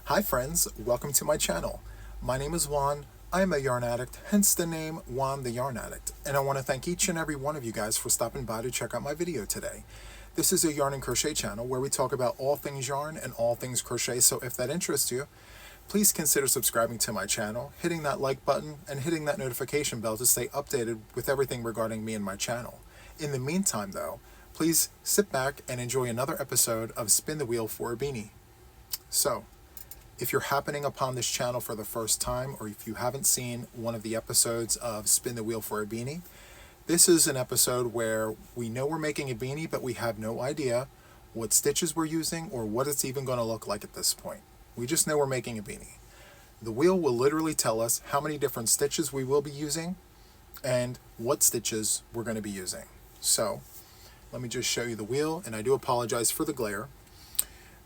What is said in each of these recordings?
Hi friends, welcome to my channel. My name is Juan. I am a yarn addict, hence the name Juan the Yarn Addict, and I want to thank each and every one of you guys for stopping by to check out my video today. This is a yarn and crochet channel where we talk about all things yarn and all things crochet, so if that interests you, please consider subscribing to my channel, hitting that like button, and hitting that notification bell to stay updated with everything regarding me and my channel. In the meantime though, please sit back and enjoy another episode of Spin the Wheel for a Beanie. So, if you're happening upon this channel for the first time, or if you haven't seen one of the episodes of Spin the Wheel for a Beanie, this is an episode where we know we're making a beanie, but we have no idea what stitches we're using or what it's even going to look like at this point. We just know we're making a beanie. The wheel will literally tell us how many different stitches we will be using and what stitches we're going to be using. So, let me just show you the wheel, and I do apologize for the glare.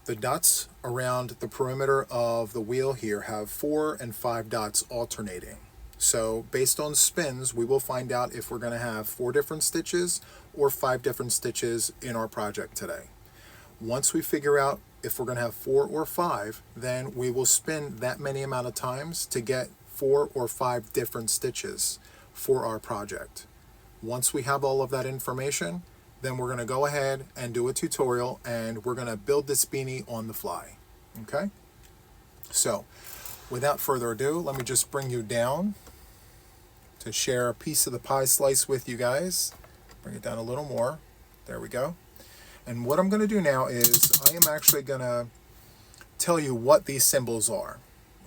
The dots around the perimeter of the wheel here have 4 and 5 dots alternating. So based on spins, we will find out if we're going to have 4 different stitches or 5 different stitches in our project today. Once we figure out if we're going to have 4 or 5, then we will spin that many amount of times to get 4 or 5 different stitches for our project. Once we have all of that information, then we're going to go ahead and do a tutorial, and we're going to build this beanie on the fly. Okay? So, without further ado, let me just bring you down to share a piece of the pie slice with you guys. Bring it down a little more. There we go. And what I'm going to do now is I am actually going to tell you what these symbols are.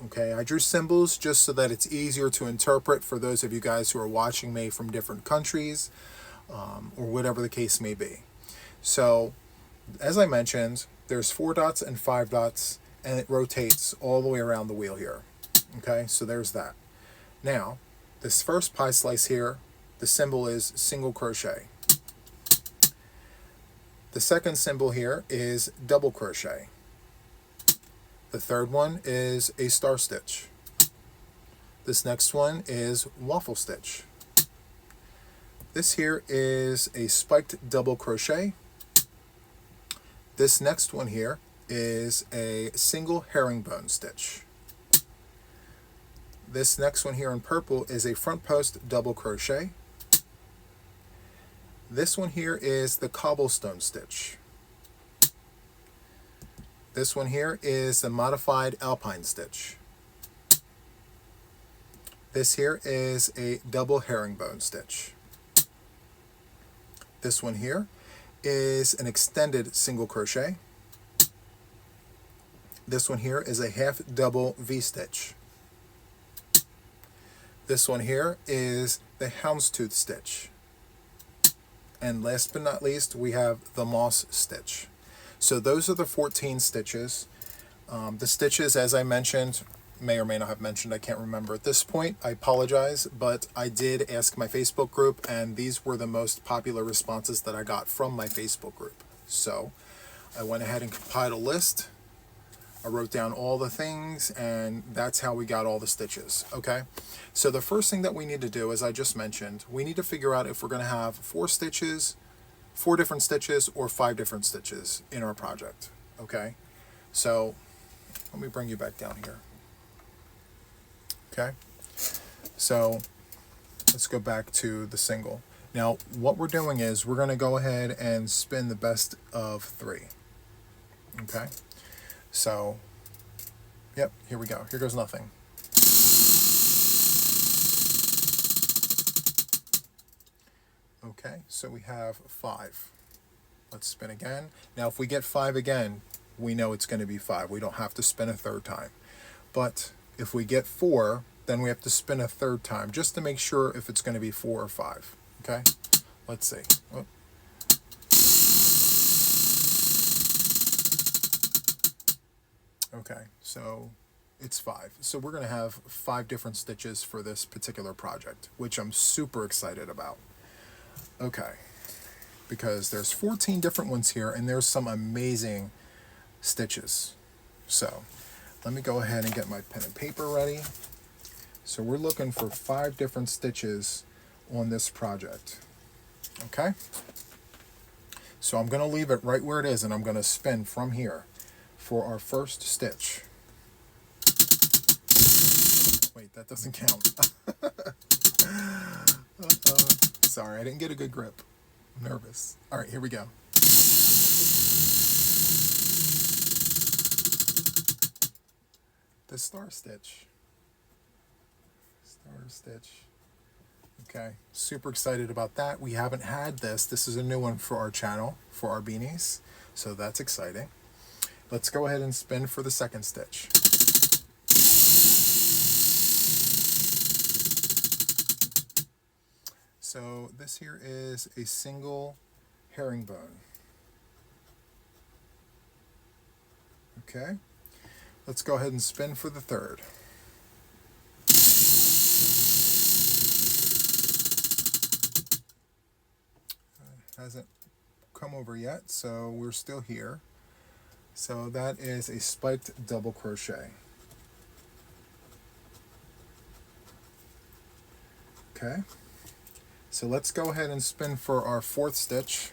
Okay? I drew symbols just so that it's easier to interpret for those of you guys who are watching me from different countries. Or whatever the case may be. So, as I mentioned, there's 4 dots and 5 dots, and it rotates all the way around the wheel here. Okay, so there's that. Now, this first pie slice here, the symbol is single crochet. The second symbol here is double crochet. The third one is a star stitch. This next one is waffle stitch. This here is a spiked double crochet. This next one here is a single herringbone stitch. This next one here in purple is a front post double crochet. This one here is the cobblestone stitch. This one here is the modified alpine stitch. This here is a double herringbone stitch. This one here is an extended single crochet. This one here is a half double V-stitch. This one here is the houndstooth stitch. And last but not least, we have the moss stitch. So those are the 14 stitches. The stitches, as I mentioned, may or may not have mentioned, I can't remember at this point, I apologize, but I did ask my Facebook group, and these were the most popular responses that I got from my Facebook group. So I went ahead and compiled a list. I wrote down all the things, and that's how we got all the stitches. Okay, so the first thing that we need to do, as I just mentioned, we need to figure out if we're going to have 4 different stitches or 5 different stitches in our project. Okay, so let me bring you back down here. Okay, so let's go back to the single. Now, what we're doing is we're going to go ahead and spin the best of 3. Okay, so, yep, here we go. Here goes nothing. Okay, so we have 5. Let's spin again. Now, if we get 5 again, we know it's going to be 5. We don't have to spin a 3rd time. But if we get 4, then we have to spin a 3rd time just to make sure if it's going to be 4 or 5. Okay, let's see. Oh. Okay, so it's 5. So we're going to have 5 different stitches for this particular project, which I'm super excited about. Okay, because there's 14 different ones here, and there's some amazing stitches. So let me go ahead and get my pen and paper ready. So we're looking for 5 different stitches on this project. Okay? So I'm going to leave it right where it is, and I'm going to spin from here for our first stitch. Wait, that doesn't count. Sorry, I didn't get a good grip. I'm nervous. All right, here we go. The star stitch. Star stitch. Okay, super excited about that. We haven't had this. This is a new one for our channel, for our beanies. So that's exciting. Let's go ahead and spin for the second stitch. So this here is a single herringbone. Okay, let's go ahead and spin for the third. Hasn't come over yet, so we're still here. So that is a spiked double crochet. Okay, so let's go ahead and spin for our fourth stitch.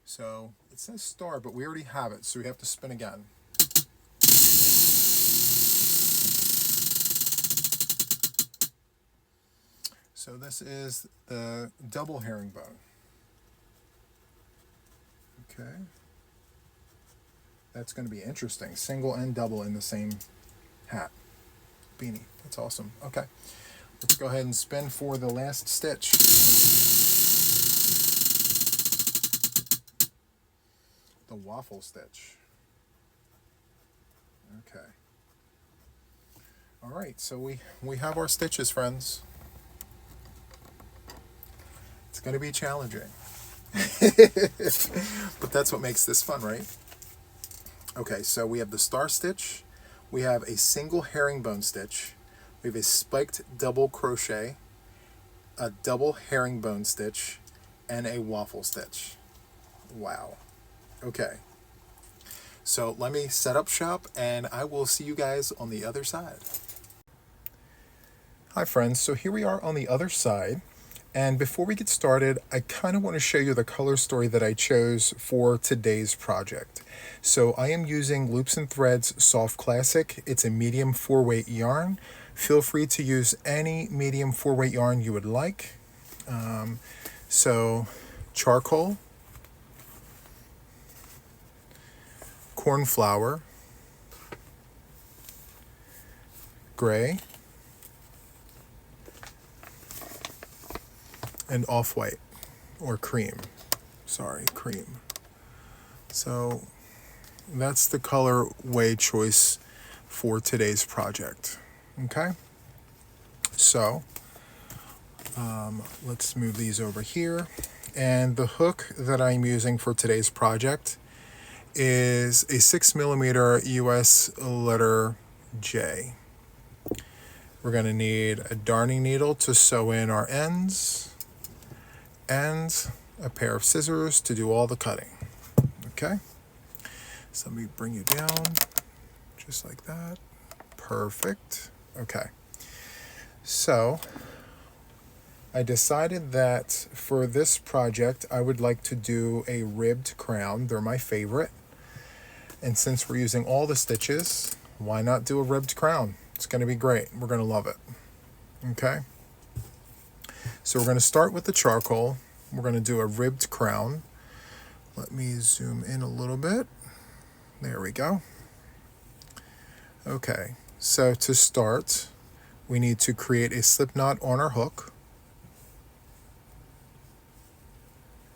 So it says star, but we already have it, so we have to spin again. So this is the double herringbone. Okay. That's going to be interesting. Single and double in the same hat. Beanie. That's awesome. Okay. Let's go ahead and spin for the last stitch. The waffle stitch. Okay. All right, so we have our stitches, friends. It's going to be challenging. But that's what makes this fun, right? Okay, so we have the star stitch, we have a single herringbone stitch, we have a spiked double crochet, a double herringbone stitch, and a waffle stitch. Wow. Okay. So let me set up shop and I will see you guys on the other side. Hi friends, so here we are on the other side. And before we get started, I kind of want to show you the color story that I chose for today's project. So I am using Loops and Threads Soft Classic. It's a medium 4-weight yarn. Feel free to use any medium 4-weight yarn you would like. So charcoal, cornflower, gray, and off-white, or cream. Sorry, cream. So that's the colorway choice for today's project. Okay, so let's move these over here. And the hook that I'm using for today's project is a 6mm US letter J. We're going to need a darning needle to sew in our ends, and a pair of scissors to do all the cutting. Okay, so let me bring you down just like that. Perfect. Okay, so I decided that for this project I would like to do a ribbed crown. They're my favorite, and since we're using all the stitches, why not do a ribbed crown? It's going to be great. We're going to love it. Okay, so we're going to start with the charcoal. We're going to do a ribbed crown. Let me zoom in a little bit. There we go. Okay, so to start, we need to create a slip knot on our hook.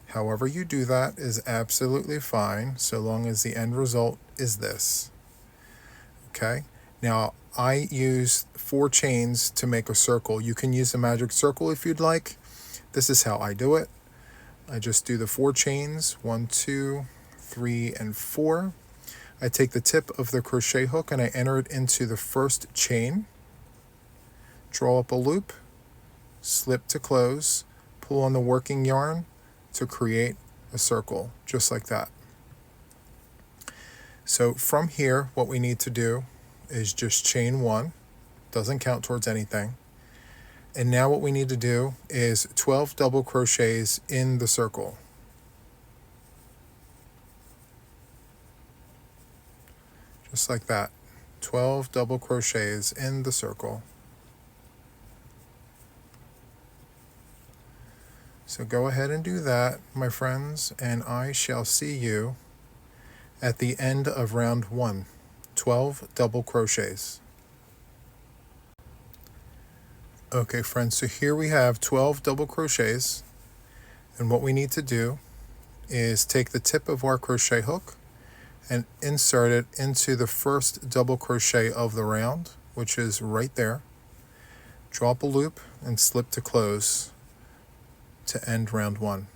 However you do that is absolutely fine, so long as the end result is this. Okay, now I use 4 chains to make a circle. You can use a magic circle if you'd like. This is how I do it. I just do the 4 chains, 1, 2, 3, and 4. I take the tip of the crochet hook and I enter it into the first chain, draw up a loop, slip to close, pull on the working yarn to create a circle, just like that. So from here, what we need to do is just chain 1, doesn't count towards anything. And now what we need to do is 12 double crochets in the circle. just like that. 12 double crochets in the circle. So go ahead and do that, my friends, and I shall see you at the end of round 1. 12 double crochets. Okay, friends, so here we have 12 double crochets, and what we need to do is take the tip of our crochet hook and insert it into the first double crochet of the round, which is right there. Drop a loop and slip to close to end round 1.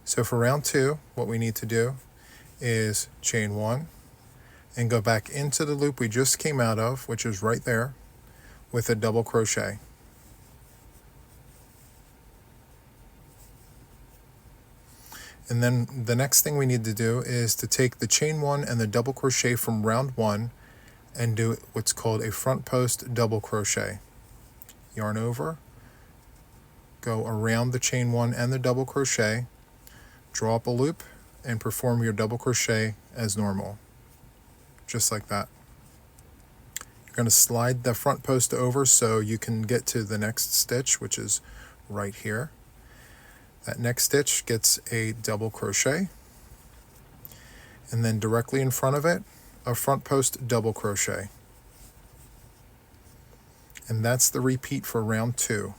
So for round 2, what we need to do is chain 1 and go back into the loop we just came out of, which is right there, with a double crochet. And then the next thing we need to do is to take the chain 1 and the double crochet from round 1 and do what's called a front post double crochet. Yarn over, go around the chain 1 and the double crochet, draw up a loop, and perform your double crochet as normal, just like that. You're going to slide the front post over so you can get to the next stitch, which is right here. That next stitch gets a double crochet, and then directly in front of it, a front post double crochet. And that's the repeat for round 2.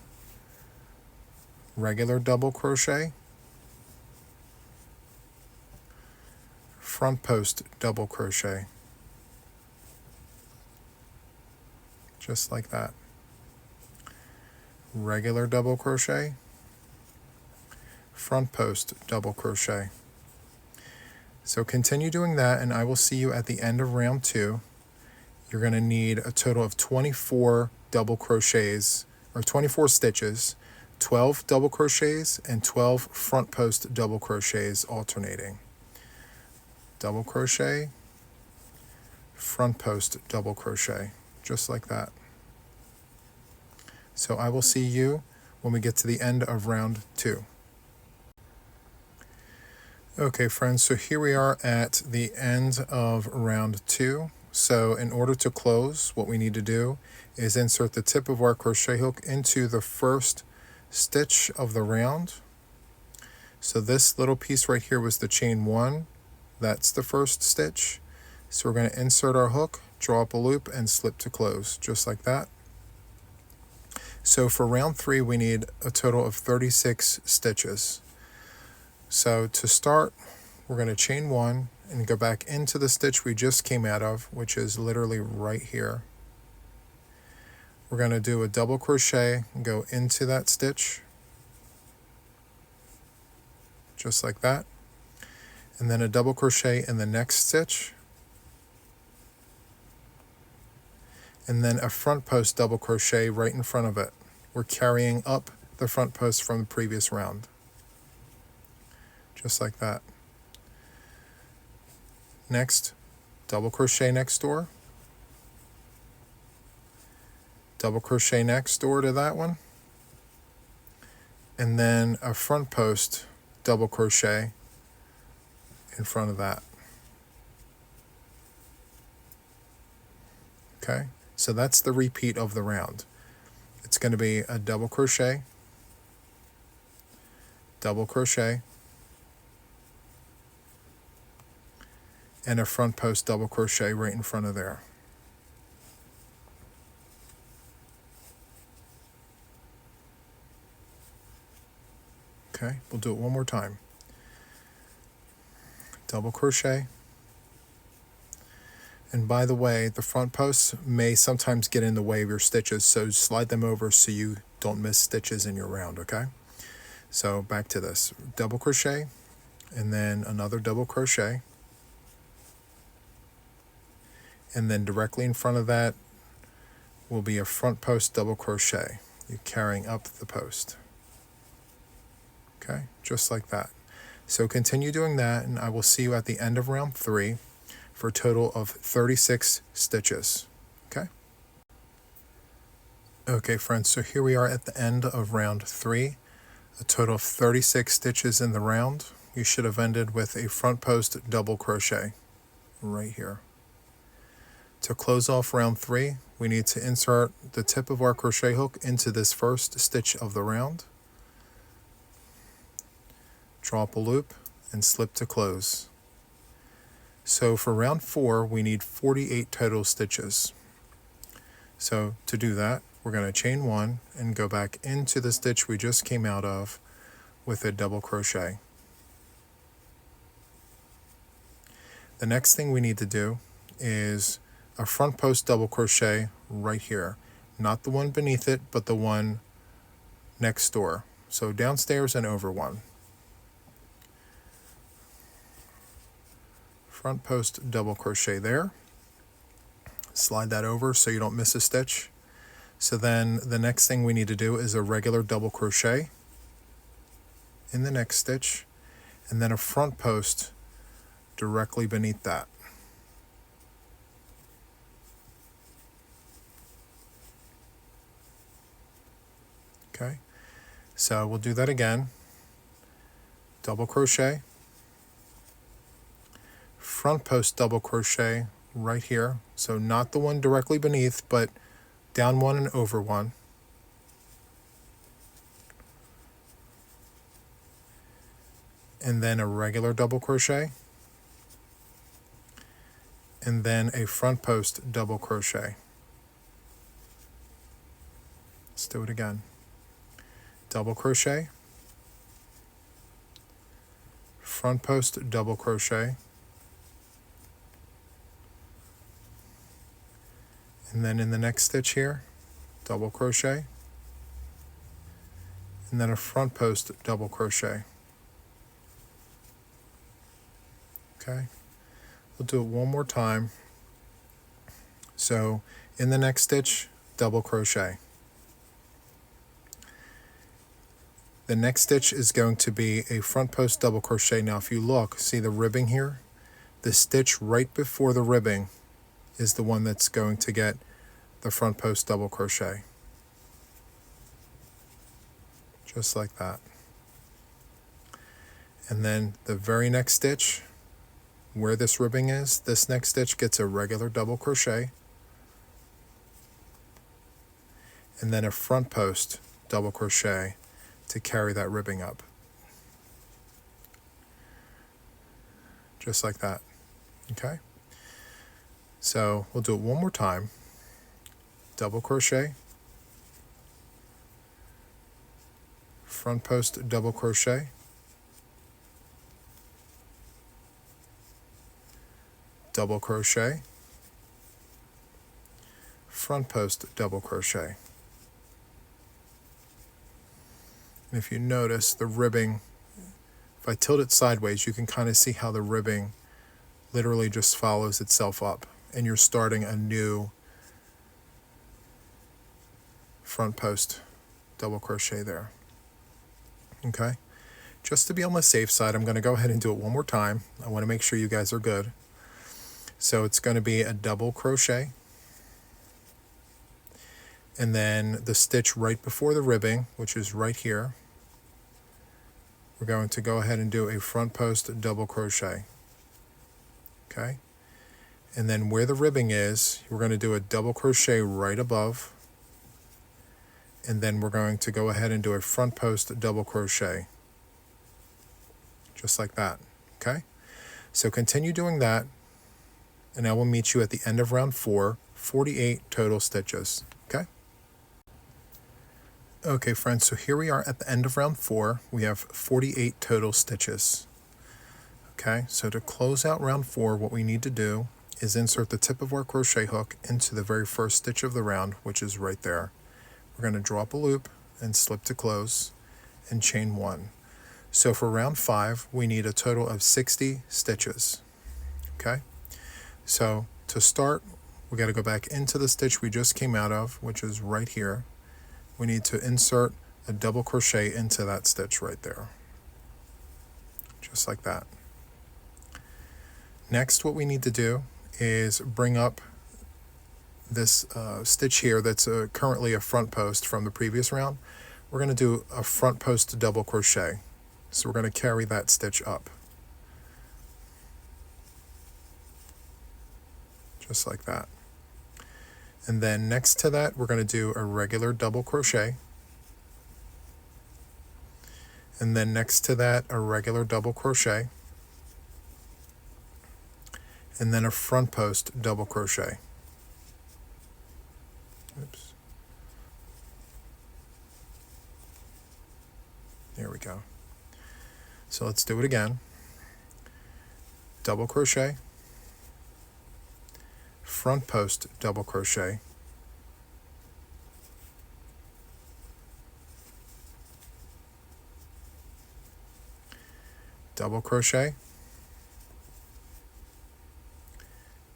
Regular double crochet, front post double crochet, just like that. Regular double crochet, front post double crochet. So continue doing that, and I will see you at the end of round 2. You're going to need a total of 24 double crochets, or 24 stitches, 12 double crochets, and 12 front post double crochets alternating. Double crochet, front post double crochet, just like that. So I will see you when we get to the end of round 2. Okay, friends, so here we are at the end of round 2. So in order to close, what we need to do is insert the tip of our crochet hook into the first stitch of the round. So this little piece right here was the chain 1. That's the first stitch. So we're going to insert our hook, draw up a loop, and slip to close, just like that. So for round 3, we need a total of 36 stitches. So to start, we're going to chain 1 and go back into the stitch we just came out of, which is literally right here. We're going to do a double crochet and go into that stitch, just like that. And then a double crochet in the next stitch, and then a front post double crochet right in front of it. We're carrying up the front post from the previous round, just like that. Next, double crochet next door, double crochet next door to that one, and then a front post double crochet in front of that. Okay, so that's the repeat of the round. It's going to be a double crochet, double crochet, and a front post double crochet right in front of there. Okay, we'll do it one more time. Double crochet. And by the way, the front posts may sometimes get in the way of your stitches, so slide them over so you don't miss stitches in your round, okay? So back to this. Double crochet, and then another double crochet. And then directly in front of that will be a front post double crochet. You're carrying up the post. Okay, just like that. So continue doing that, and I will see you at the end of round 3 for a total of 36 stitches. Okay? Okay, friends, so here we are at the end of round 3, a total of 36 stitches in the round. You should have ended with a front post double crochet right here. To close off round 3, we need to insert the tip of our crochet hook into this first stitch of the round, draw up a loop, and slip to close. So for round 4, we need 48 total stitches. So to do that, we're going to chain 1 and go back into the stitch we just came out of with a double crochet. The next thing we need to do is a front post double crochet right here. Not the one beneath it, but the one next door. So downstairs and over one. Front post double crochet there. Slide that over so you don't miss a stitch. So then the next thing we need to do is a regular double crochet in the next stitch, and then a front post directly beneath that. Okay, so we'll do that again. Double crochet, front post double crochet right here, so not the one directly beneath, but down one and over one. And then a regular double crochet, and then a front post double crochet. Let's do it again. Double crochet, front post double crochet, and then in the next stitch here, double crochet, and then a front post double crochet. Okay, we'll do it one more time. So in the next stitch, double crochet. The next stitch is going to be a front post double crochet. Now if you look, see the ribbing here? The stitch right before the ribbing is the one that's going to get the front post double crochet. Just like that. And then the very next stitch, where this ribbing is, this next stitch gets a regular double crochet, and then a front post double crochet to carry that ribbing up. Just like that. Okay? So we'll do it one more time. Double crochet, front post double crochet, double crochet, front post double crochet. And if you notice the ribbing, if I tilt it sideways, you can kind of see how the ribbing literally just follows itself up, and you're starting a new front post double crochet there. Okay, just to be on the safe side, I'm going to go ahead and do it one more time. I want to make sure you guys are good. So it's going to be a double crochet, and then the stitch right before the ribbing, which is right here, we're going to go ahead and do a front post double crochet. Okay, and then where the ribbing is, we're going to do a double crochet right above, and then we're going to go ahead and do a front post double crochet, just like that. Okay, so continue doing that, and I will meet you at the end of round 4, 48 total stitches. Okay? Okay friends, so here we are at the end of round 4. We have 48 total stitches. Okay, so to close out round 4, what we need to do is insert the tip of our crochet hook into the very first stitch of the round, which is right there. We're going to draw up a loop and slip to close and chain 1. So for round 5, we need a total of 60 stitches. Okay, so to start, we got to go back into the stitch we just came out of, which is right here. We need to insert a double crochet into that stitch right there, just like that. Next, what we need to do is bring up this stitch here that's currently a front post from the previous round. We're going to do a front post double crochet. So we're going to carry that stitch up, just like that. And then next to that, we're going to do a regular double crochet. And then next to that, a regular double crochet. And then a front post double crochet. Oops. There we go. So let's do it again. Double crochet, front post double crochet, double crochet,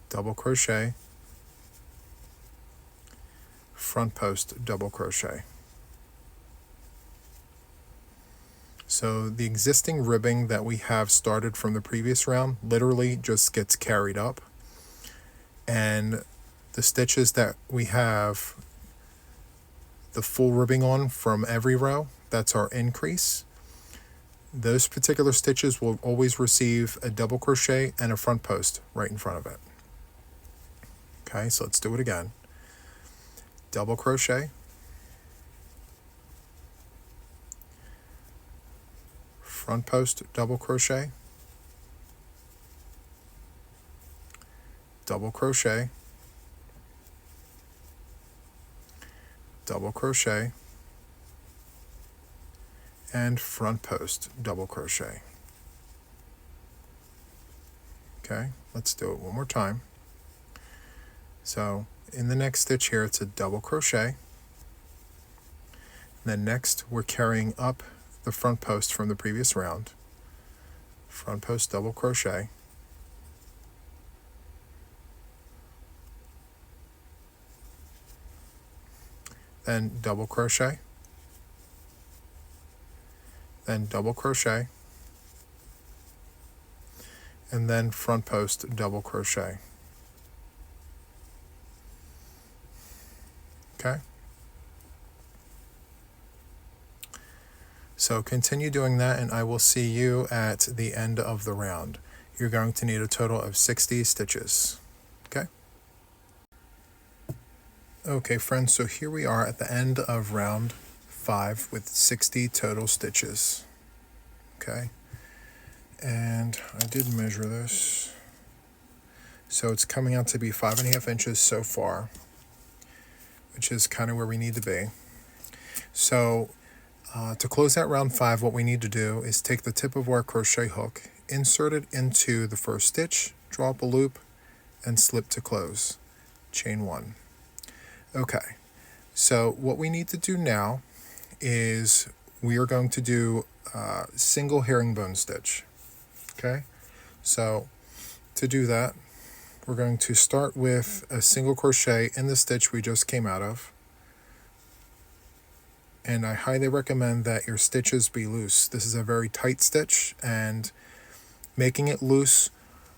double crochet, front post double crochet. So the existing ribbing that we have started from the previous round literally just gets carried up, and the stitches that we have the full ribbing on from every row, that's our increase. Those particular stitches will always receive a double crochet and a front post right in front of it. Okay, so let's do it again. Double crochet, front post double crochet, double crochet, double crochet, and front post double crochet. Okay, let's do it one more time. So in the next stitch here, it's a double crochet. And then next, we're carrying up the front post from the previous round. Front post double crochet. Then double crochet. Then double crochet. And then front post double crochet. Okay. So continue doing that, and I will see you at the end of the round. You're going to need a total of 60 stitches. Okay? Okay, friends, so here we are at the end of round 5 with 60 total stitches. Okay? And I did measure this. So it's coming out to be 5.5 inches so far, which is kind of where we need to be. So to close out round 5, what we need to do is take the tip of our crochet hook, insert it into the first stitch, draw up a loop, and slip to close. Chain 1. Okay, so what we need to do now is we are going to do a single herringbone stitch. Okay, so to do that, we're going to start with a single crochet in the stitch we just came out of. And I highly recommend that your stitches be loose. This is a very tight stitch, and making it loose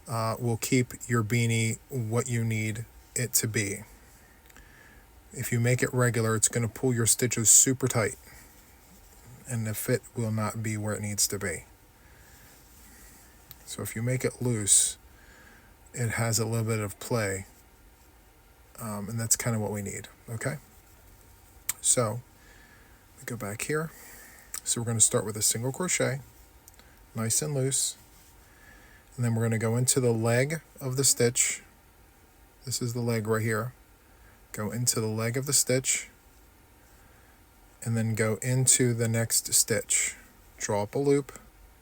will keep your beanie what you need it to be. If you make it regular, it's going to pull your stitches super tight, and the fit will not be where it needs to be. So if you make it loose, it has a little bit of play, and that's kind of what we need. Okay, so we go back here. So we're going to start with a single crochet, nice and loose, and then we're going to go into the leg of the stitch. This is the leg right here. Go into the leg of the stitch, and then go into the next stitch. Draw up a loop,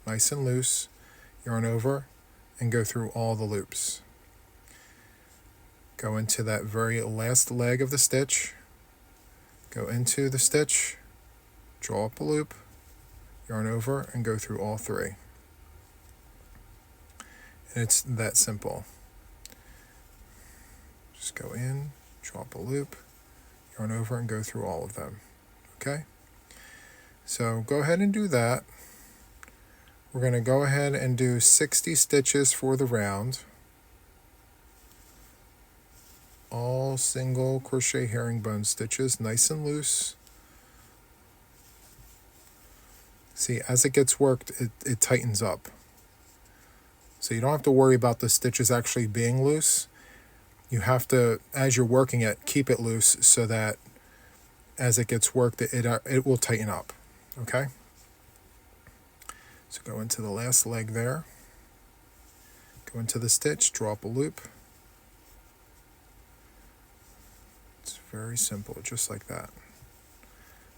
nice and loose, yarn over, and go through all the loops. Go into that very last leg of the stitch, go into the stitch, draw up a loop, yarn over, and go through all 3. And it's that simple. Just go in, draw up a loop, yarn over, and go through all of them. Okay? So go ahead and do that. We're going to go ahead and do 60 stitches for the round. All single crochet herringbone stitches, nice and loose. See, as it gets worked, it tightens up. So you don't have to worry about the stitches actually being loose. you have to, as you're working it, keep it loose so that as it gets worked, it will tighten up. Okay? So go into the last leg there. Go into the stitch, draw up a loop. It's very simple, just like that.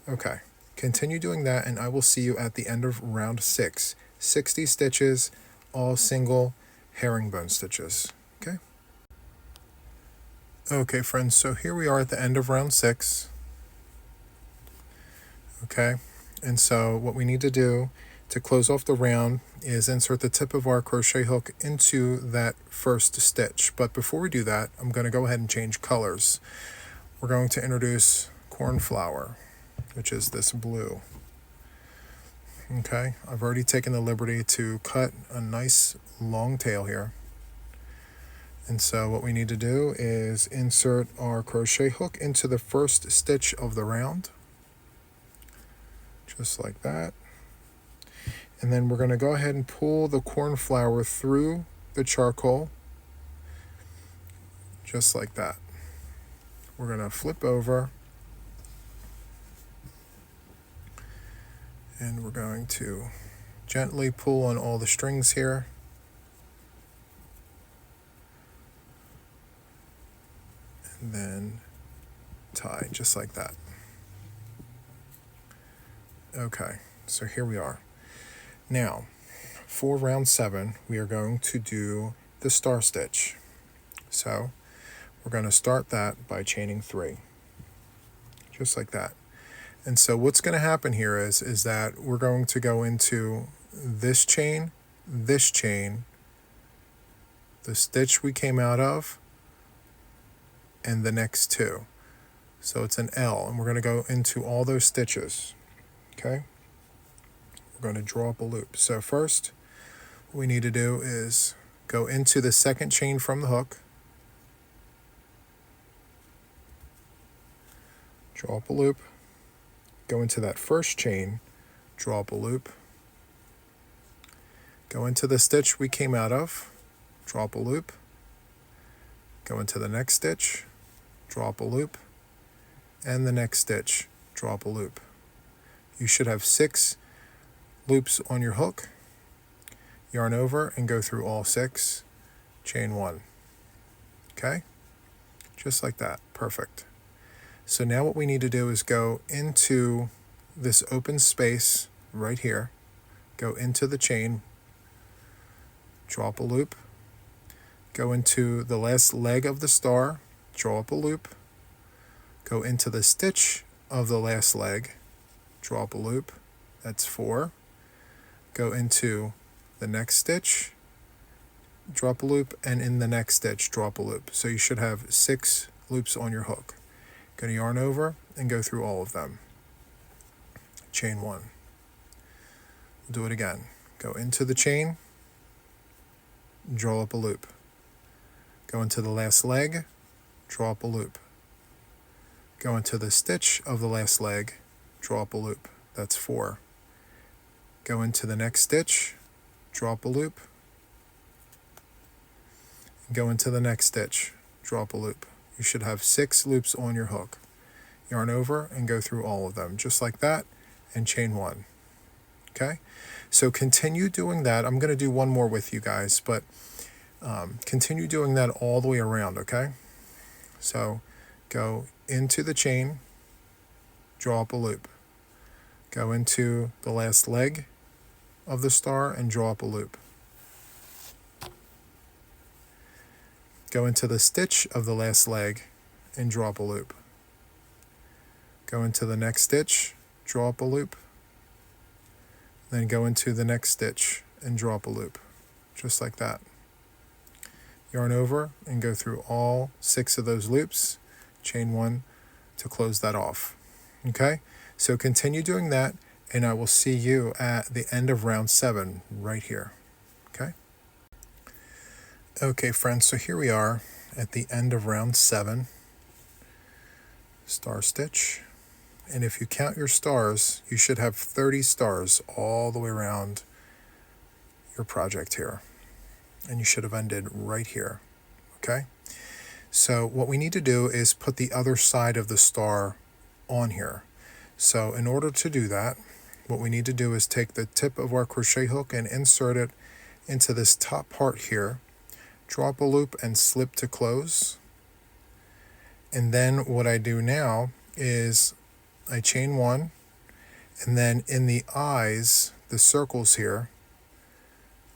Okay, continue doing that, and I will see you at the end of round 6. 60 stitches, all single herringbone stitches. Okay? Okay, friends, so here we are at the end of round 6. Okay, and so what we need to do to close off the round is insert the tip of our crochet hook into that first stitch. But before we do that, I'm going to go ahead and change colors. We're going to introduce cornflower, which is this blue. Okay, I've already taken the liberty to cut a nice long tail here. And so what we need to do is insert our crochet hook into the first stitch of the round, just like that. And then we're going to go ahead and pull the cornflower through the charcoal, just like that. We're going to flip over, and we're going to gently pull on all the strings here. And then tie, just like that. Okay, so here we are. Now, for round 7, we are going to do the star stitch. So, we're going to start that by chaining 3, just like that. And so what's going to happen here is that we're going to go into this chain, the stitch we came out of, and the next 2. So it's an L, and we're going to go into all those stitches. Okay? We're going to draw up a loop. So first, what we need to do is go into the second chain from the hook, draw up a loop, go into that first chain, draw up a loop, go into the stitch we came out of, draw up a loop, go into the next stitch, draw up a loop, and the next stitch, draw up a loop. You should have 6 loops on your hook. Yarn over and go through all 6, chain 1. Okay? Just like that. Perfect. So now what we need to do is go into this open space right here, go into the chain, draw up a loop, go into the last leg of the star, draw up a loop, go into the stitch of the last leg, draw up a loop, that's 4, go into the next stitch, draw up a loop, and in the next stitch, draw up a loop. So you should have 6 loops on your hook. Going to yarn over and go through all of them. Chain 1. We'll do it again. Go into the chain, draw up a loop. Go into the last leg, draw up a loop. Go into the stitch of the last leg, draw up a loop. That's 4. Go into the next stitch, draw up a loop. Go into the next stitch, draw up a loop. You should have 6 loops on your hook. Yarn over and go through all of them, just like that, and chain 1. Okay? So continue doing that. I'm going to do one more with you guys, but continue doing that all the way around, okay? So go into the chain, draw up a loop. Go into the last leg of the star and draw up a loop. Go into the stitch of the last leg and draw up a loop. Go into the next stitch, draw up a loop. Then go into the next stitch and draw up a loop, just like that. Yarn over and go through all 6 of those loops, chain 1 to close that off. Okay, so continue doing that, and I will see you at the end of round 7 right here. Okay. Okay, friends, so here we are at the end of round 7. Star stitch. And if you count your stars, you should have 30 stars all the way around your project here. And you should have ended right here. Okay? So what we need to do is put the other side of the star on here. So in order to do that, what we need to do is take the tip of our crochet hook and insert it into this top part here, draw up a loop and slip to close. And then what I do now is I chain one, and then in the eyes, the circles here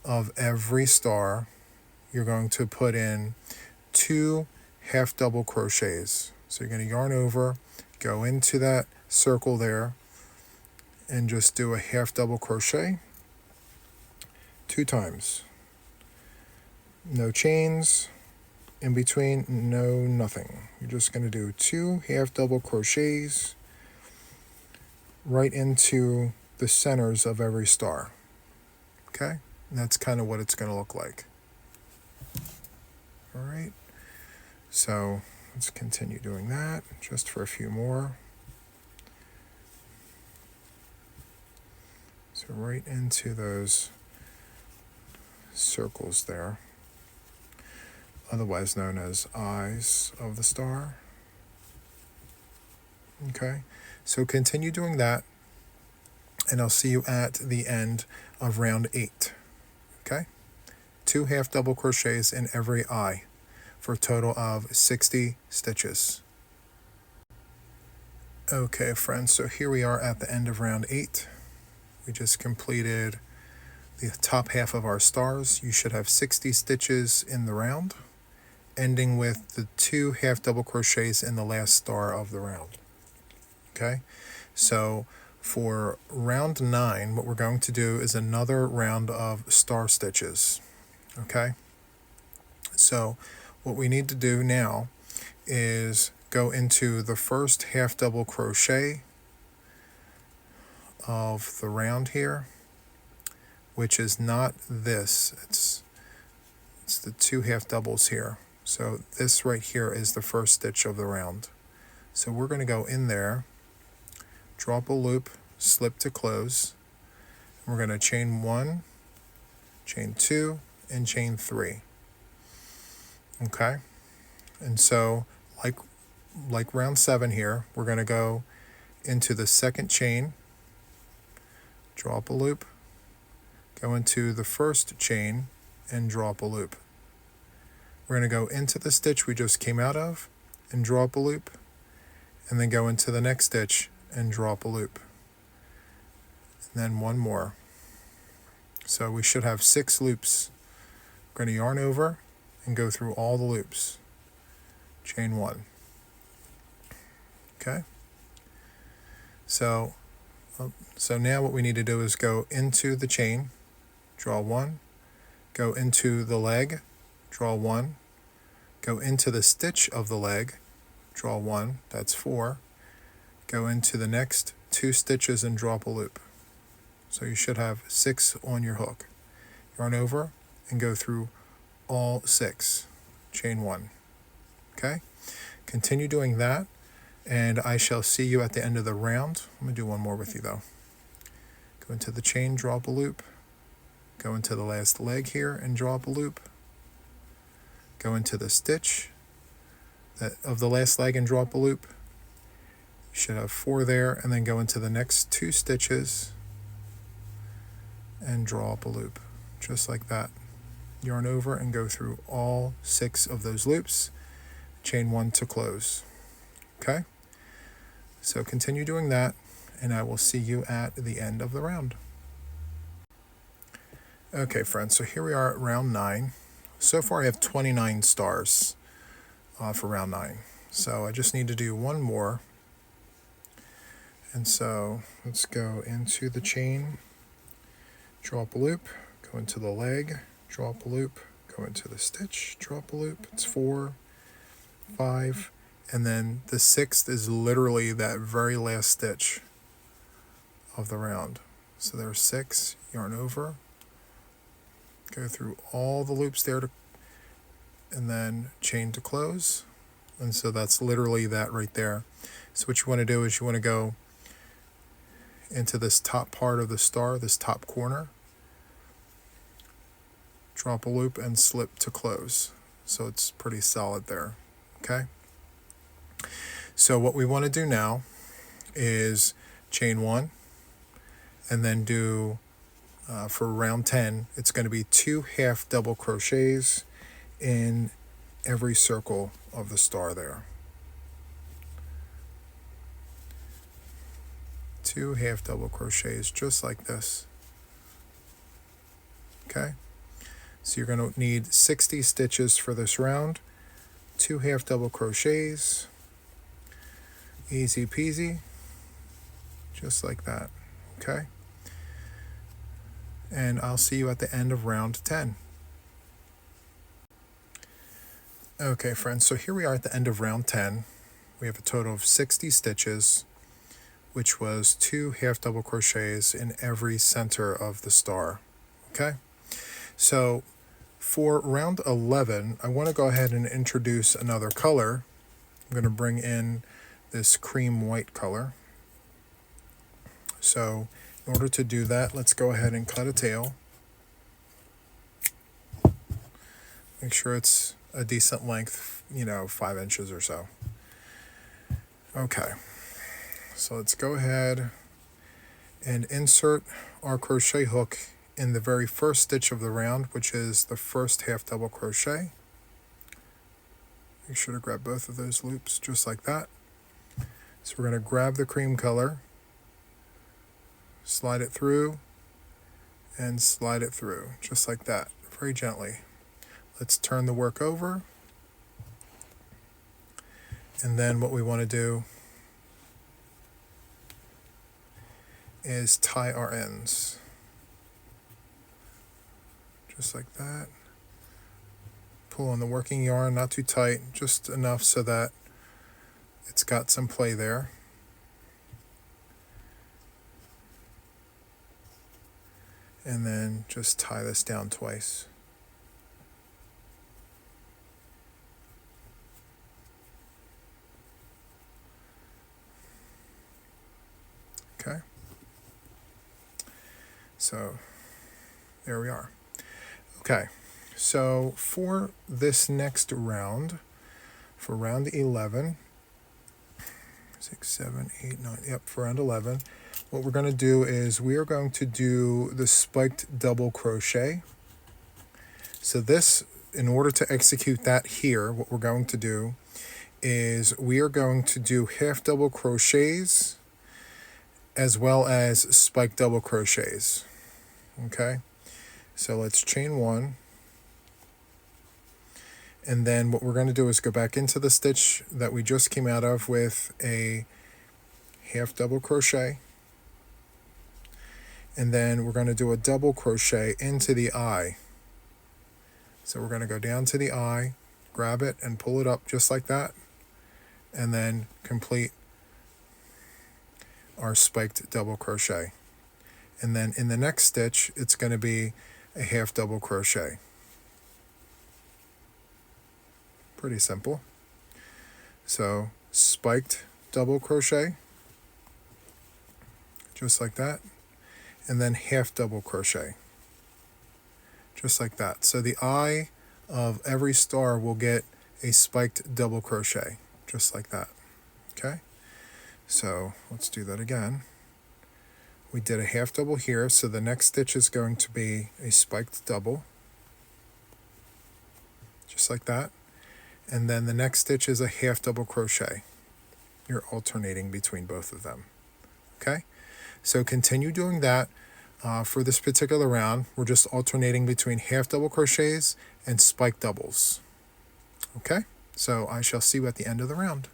of every star, you're going to put in 2 half double crochets. So you're going to yarn over, go into that circle there, and just do a half double crochet 2 times. No chains in between, no nothing. You're just going to do 2 half double crochets right into the centers of every star. Okay? And that's kind of what it's going to look like. All right. So let's continue doing that just for a few more. So right into those circles there, otherwise known as eyes of the star. Okay, so continue doing that, and I'll see you at the end of round 8. Okay, 2 half double crochets in every eye for a total of 60 stitches. Okay friends, so here we are at the end of round 8. We just completed the top half of our stars. You should have 60 stitches in the round, ending with the 2 half double crochets in the last star of the round. Okay, so for round 9, what we're going to do is another round of star stitches. Okay, so what we need to do now is go into the first half double crochet of the round here, which is not this, it's the 2 half doubles here. So this right here is the first stitch of the round. So we're going to go in there, drop a loop, slip to close, and we're going to chain 1, chain 2, and chain 3. Okay, and so like round 7 here, we're going to go into the second chain, drop a loop, go into the first chain, and drop a loop. We're going to go into the stitch we just came out of and drop a loop, and then go into the next stitch and drop a loop, and then one more. So we should have 6 loops. We're going to yarn over and go through all the loops. Chain 1. Okay, so now what we need to do is go into the chain, draw 1, go into the leg, draw 1, go into the stitch of the leg, draw 1, that's 4, go into the next 2 stitches and drop a loop. So you should have 6 on your hook. Yarn over and go through all 6, chain 1. Okay, continue doing that, and I shall see you at the end of the round. I'm going to do one more with you though. Go into the chain, drop a loop, go into the last leg here and drop a loop, go into the stitch of the last leg and drop a loop. You should have 4 there, and then go into the next 2 stitches and draw up a loop, just like that. Yarn over and go through all 6 of those loops, chain 1 to close. Okay, so continue doing that, and I will see you at the end of the round. Okay friends, so here we are at round 9. So far I have 29 stars for round 9. So I just need to do one more. And so let's go into the chain, drop a loop, go into the leg, drop a loop, go into the stitch, drop a loop. It's 4, 5, and then the 6th is literally that very last stitch of the round. So there's 6, yarn over, go through all the loops there, and then chain to close. And so that's literally that right there. So what you want to do is you want to go into this top part of the star, this top corner, drop a loop and slip to close. So it's pretty solid there. Okay, so what we want to do now is chain 1 and then do for round 10 it's going to be 2 half double crochets in every circle of the star there. 2 half double crochets just like this. Okay, so you're going to need 60 stitches for this round. 2 half double crochets, easy peasy, just like that. Okay, and I'll see you at the end of round 10. Okay friends, so here we are at the end of round 10. We have a total of 60 stitches, which was 2 half double crochets in every center of the star. Okay, so for round 11, I want to go ahead and introduce another color. I'm going to bring in this cream white color. So in order to do that, let's go ahead and cut a tail. Make sure it's a decent length, 5 inches or so. Okay, so let's go ahead and insert our crochet hook in the very first stitch of the round, which is the first half double crochet. Make sure to grab both of those loops just like that. So we're going to grab the cream color, slide it through, and slide it through just like that, very gently. Let's turn the work over, and then what we want to do is tie our ends just like that. Pull on the working yarn, not too tight, just enough so that it's got some play there. And then just tie this down twice. Okay, so there we are. Okay, so for this next round, for round 11, 6, 7, 8, 9, yep, for round 11, what we're going to do is we are going to do the spiked double crochet. So this, in order to execute that here, what we're going to do is we are going to do half double crochets as well as spiked double crochets. Okay, so let's chain 1, and then what we're going to do is go back into the stitch that we just came out of with a half double crochet, and then we're going to do a double crochet into the eye. So we're going to go down to the eye, grab it and pull it up just like that, and then complete our spiked double crochet. And then in the next stitch it's going to be a half double crochet. Pretty simple. So spiked double crochet just like that, and then half double crochet just like that. So the eye of every star will get a spiked double crochet just like that. Okay, so let's do that again. We did a half double here, so the next stitch is going to be a spiked double just like that, and then the next stitch is a half double crochet. You're alternating between both of them. Okay, so continue doing that for this particular round. We're just alternating between half double crochets and spiked doubles. Okay, so I shall see you at the end of the round.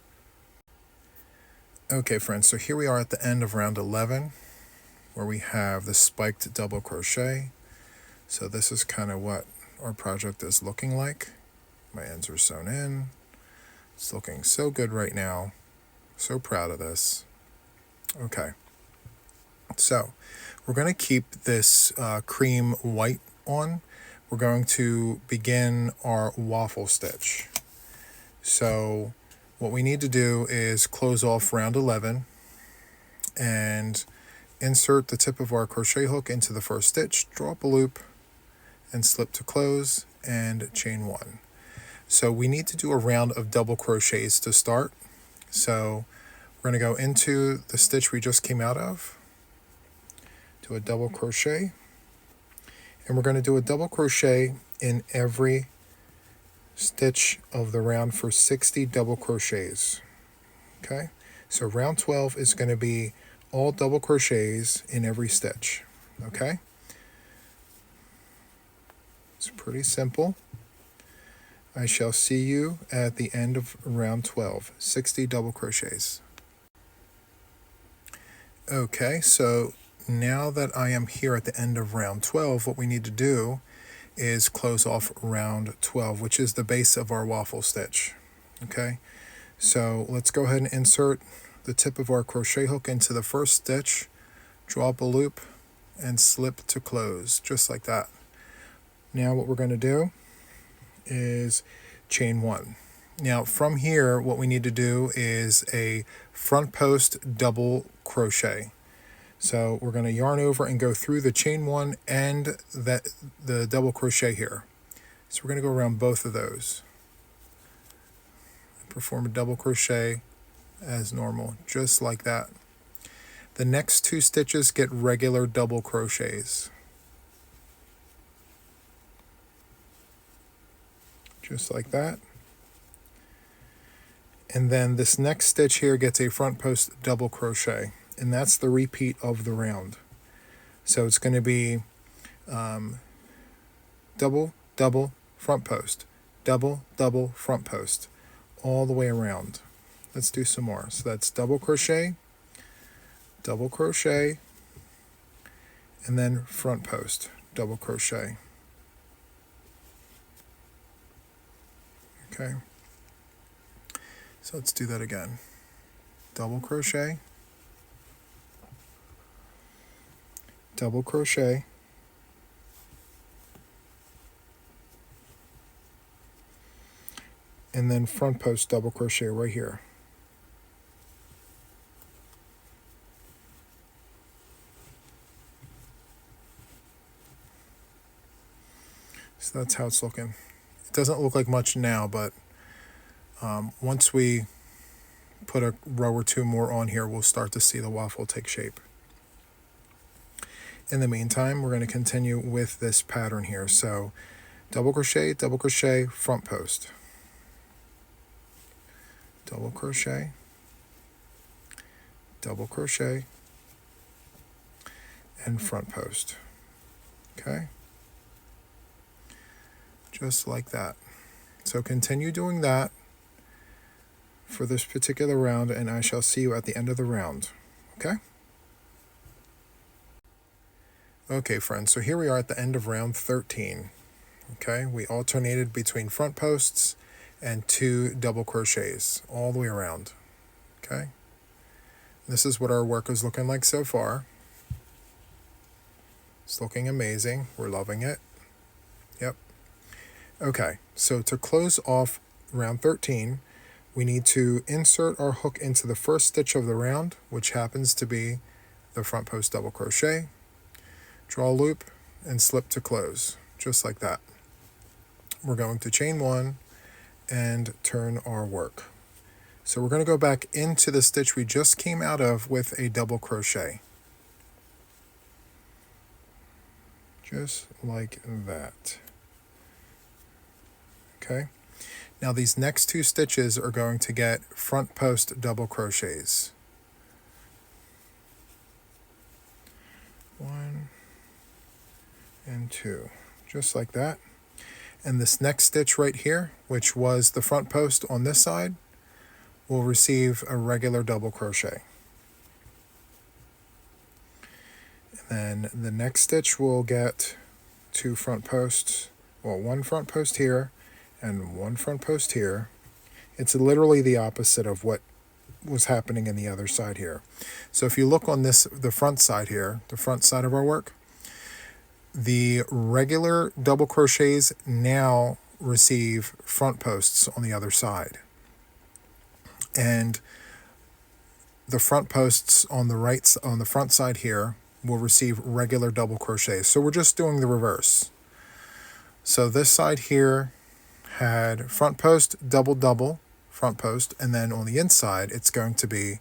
Okay friends, so here we are at the end of round 11, where we have the spiked double crochet. So this is kind of what our project is looking like. My ends are sewn in. It's looking so good right now. So proud of this. Okay, so we're going to keep this cream white on. We're going to begin our waffle stitch. So what we need to do is close off round 11 and insert the tip of our crochet hook into the first stitch, draw up a loop, and slip to close and chain 1. So we need to do a round of double crochets to start. So we're going to go into the stitch we just came out of, do a double crochet, and we're going to do a double crochet in every stitch of the round for 60 double crochets. Okay, so round 12 is going to be all double crochets in every stitch. Okay, it's pretty simple. I shall see you at the end of round 12, 60 double crochets. Okay, so now that I am here at the end of round 12, what we need to do is close off round 12, which is the base of our waffle stitch. Okay, so let's go ahead and insert the tip of our crochet hook into the first stitch, draw up a loop, and slip to close, just like that. Now what we're going to do is chain 1. Now from here, what we need to do is a front post double crochet. So we're going to yarn over and go through the chain 1 and the double crochet here. So we're going to go around both of those. Perform a double crochet as normal, just like that. The next 2 stitches get regular double crochets. Just like that. And then this next stitch here gets a front post double crochet, and that's the repeat of the round. So it's going to be double, double, front post, double, double, front post, all the way around. Let's do some more. So that's double crochet, and then front post, double crochet. Okay, so let's do that again. Double crochet, double crochet, and then front post double crochet right here. So that's how it's looking. It doesn't look like much now, but once we put a row or 2 more on here, we'll start to see the waffle take shape. In the meantime, we're going to continue with this pattern here. So double crochet, front post, double crochet, and front post. Okay, just like that. So continue doing that for this particular round, and I shall see you at the end of the round. Okay? Okay, friends, so here we are at the end of round 13. Okay, we alternated between front posts and 2 double crochets all the way around. Okay, this is what our work is looking like so far. It's looking amazing. We're loving it. Yep. Okay, so to close off round 13, we need to insert our hook into the first stitch of the round, which happens to be the front post double crochet, draw a loop, and slip to close, just like that. We're going to chain 1 and turn our work. So we're going to go back into the stitch we just came out of with a double crochet. Just like that. Okay. Now these next 2 stitches are going to get front post double crochets. 1 and 2, just like that. And this next stitch right here, which was the front post on this side, will receive a regular double crochet. And then the next stitch will get 2 front posts, well, 1 front post here and 1 front post here. It's literally the opposite of what was happening in the other side here. So if you look on this, the front side here, the front side of our work, the regular double crochets now receive front posts on the other side. And the front posts on the front side here will receive regular double crochets. So we're just doing the reverse. So this side here had front post, double, double, front post, and then on the inside it's going to be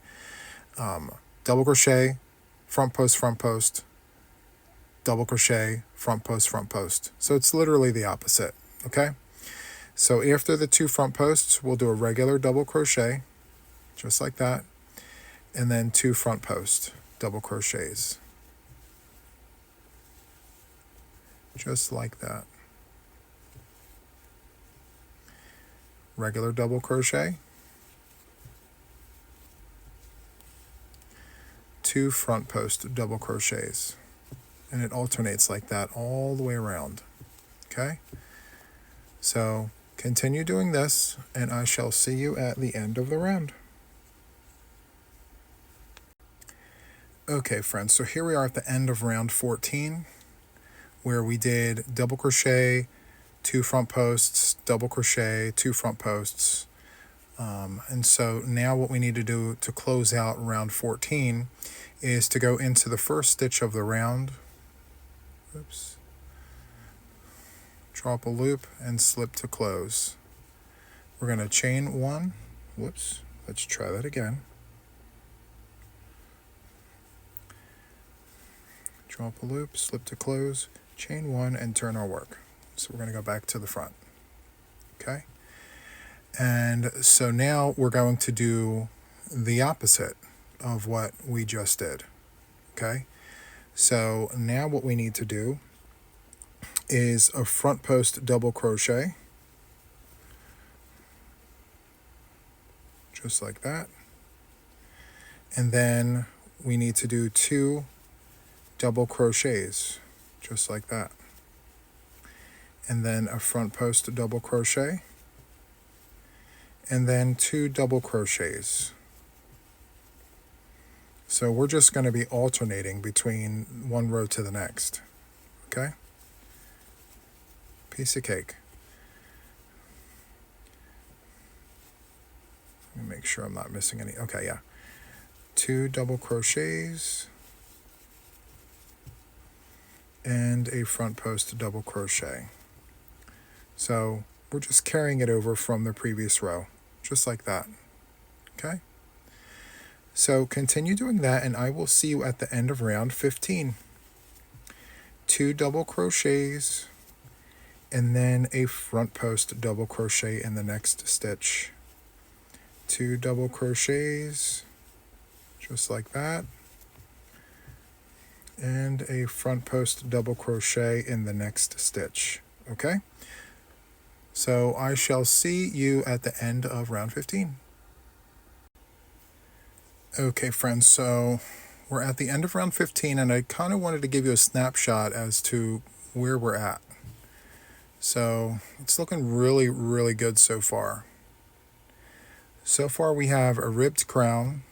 double crochet, front post, double crochet, front post. So it's literally the opposite, okay? So after the 2 front posts, we'll do a regular double crochet, just like that, and then 2 front post double crochets, just like that. Regular double crochet, 2 front post double crochets, and it alternates like that all the way around, okay? So continue doing this, and I shall see you at the end of the round. Okay, friends, so here we are at the end of round 14, where we did double crochet, 2 front posts, double crochet, 2 front posts. And so now what we need to do to close out round 14 is to go into the first stitch of the round. Oops. Drop a loop and slip to close. We're going to chain 1. Whoops. Let's try that again. Drop a loop, slip to close, chain 1, and turn our work. So we're going to go back to the front. Okay? And so now we're going to do the opposite of what we just did. Okay? So now what we need to do is a front post double crochet, just like that. And then we need to do 2 double crochets, just like that. And then a front post double crochet, and then 2 double crochets. So we're just going to be alternating between one row to the next. Okay? Piece of cake. Let me make sure I'm not missing any. Okay, yeah. 2 double crochets and a front post double crochet. So we're just carrying it over from the previous row, just like that. Okay? So continue doing that, and I will see you at the end of round 15. 2 double crochets, and then a front post double crochet in the next stitch. 2 double crochets, just like that, and a front post double crochet in the next stitch. Okay? So I shall see you at the end of round 15. Okay, friends, so we're at the end of round 15, and I kind of wanted to give you a snapshot as to where we're at. So it's looking really, really good so far. So far we have a ribbed crown.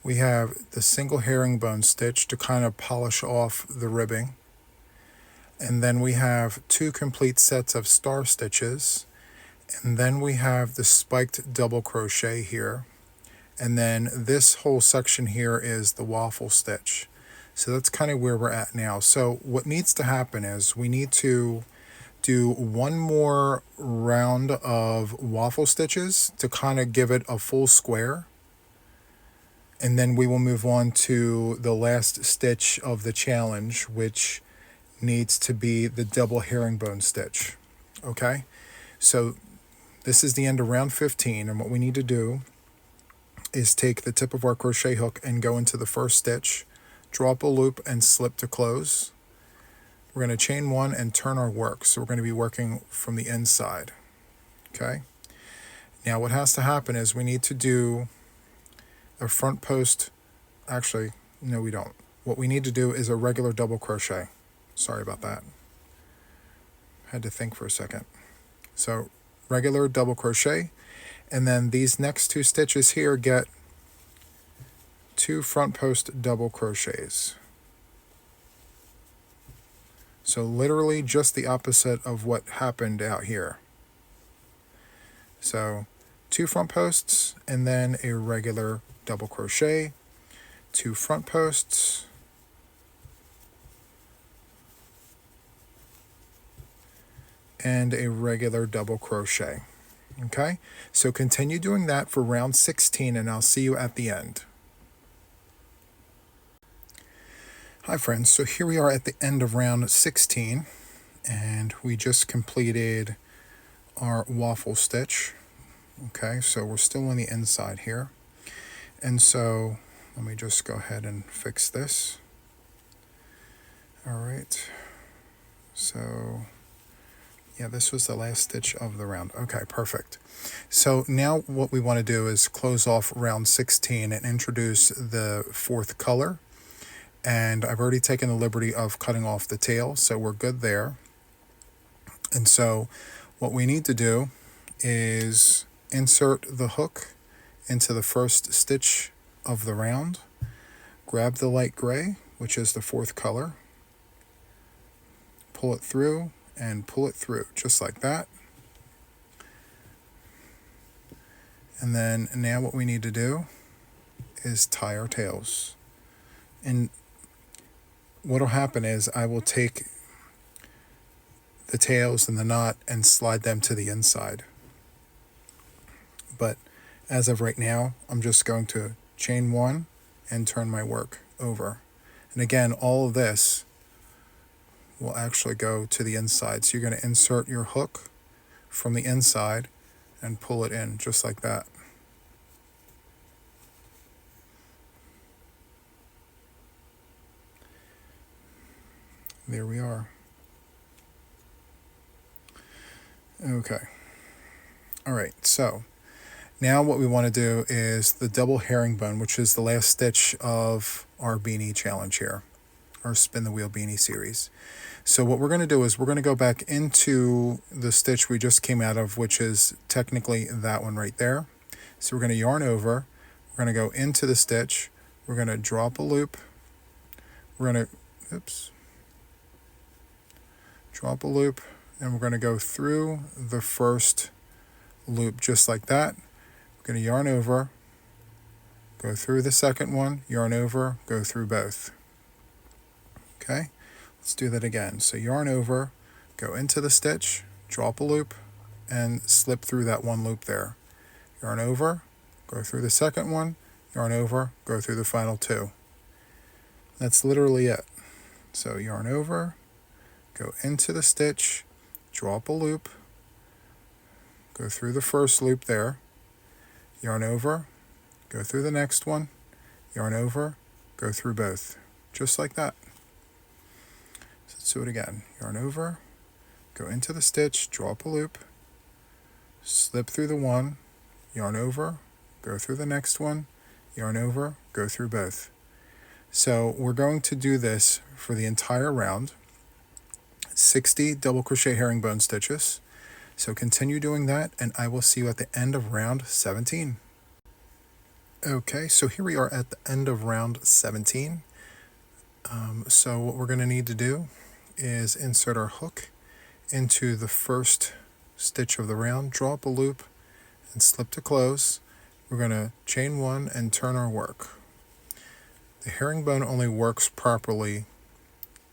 We have the single herringbone stitch to kind of polish off the ribbing. And then we have 2 complete sets of star stitches. And then we have the spiked double crochet here. And then this whole section here is the waffle stitch. So that's kind of where we're at now. So what needs to happen is we need to do one more round of waffle stitches to kind of give it a full square. And then we will move on to the last stitch of the challenge, which needs to be the double herringbone stitch. Okay? So this is the end of round 15, and what we need to do is take the tip of our crochet hook and go into the first stitch, drop a loop and slip to close. We're going to chain 1 and turn our work. So we're going to be working from the inside. Okay? Now what has to happen is we need to do a front post. Actually, no, we don't. What we need to do is a regular double crochet. Sorry about that. Had to think for a second. So regular double crochet, and then these next 2 stitches here get 2 front post double crochets. So literally just the opposite of what happened out here. So 2 front posts, and then a regular double crochet, 2 front posts, and a regular double crochet. Okay, so continue doing that for round 16 and I'll see you at the end. Hi friends, so here we are at the end of round 16 and we just completed our waffle stitch. Okay, so we're still on the inside here. And so let me just go ahead and fix this. All right, so yeah, this was the last stitch of the round. Okay, perfect. So now what we want to do is close off round 16 and introduce the fourth color. And I've already taken the liberty of cutting off the tail, so we're good there. And so what we need to do is insert the hook into the first stitch of the round, grab the light gray, which is the fourth color, pull it through and pull it through just like that. And then now what we need to do is tie our tails. And what will happen is I will take the tails and the knot and slide them to the inside. But as of right now, I'm just going to chain one and turn my work over. And again, all of this will actually go to the inside. So you're going to insert your hook from the inside and pull it in just like that. There we are. Okay. All right, so now what we want to do is the double herringbone, which is the last stitch of our beanie challenge here, our spin the wheel beanie series. So what we're going to do is we're going to go back into the stitch we just came out of, which is technically that one right there. So we're going to yarn over, we're going to go into the stitch, we're going to drop a loop, we're going to, drop a loop, and we're going to go through the first loop just like that. We're going to yarn over, go through the second one, yarn over, go through both. Okay, let's do that again. So yarn over, go into the stitch, drop a loop, and slip through that one loop there. Yarn over, go through the second one, yarn over, go through the final two. That's literally it. So yarn over, go into the stitch, drop a loop, go through the first loop there, yarn over, go through the next one, yarn over, go through both, just like that. So let's do it again. Yarn over, go into the stitch, drop a loop, slip through the one, yarn over, go through the next one, yarn over, go through both. So we're going to do this for the entire round, 60 double crochet herringbone stitches. So continue doing that and I will see you at the end of round 17. Okay, so here we are at the end of round 17. So what we're going to need to do is insert our hook into the first stitch of the round, drop a loop and slip to close. We're going to chain one and turn our work. The herringbone only works properly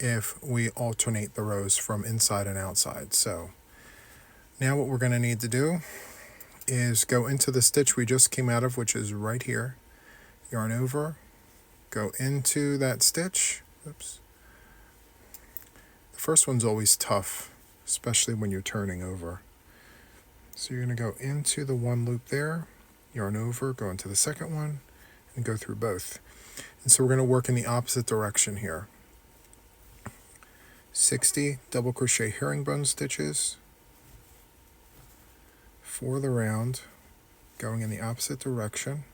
if we alternate the rows from inside and outside. So now what we're going to need to do is go into the stitch we just came out of, which is right here, yarn over, go into that stitch. Oops. The first one's always tough, especially when you're turning over. So you're going to go into the one loop there, yarn over, go into the second one, and go through both. And so we're going to work in the opposite direction here. 60 double crochet herringbone stitches for the round, going in the opposite direction,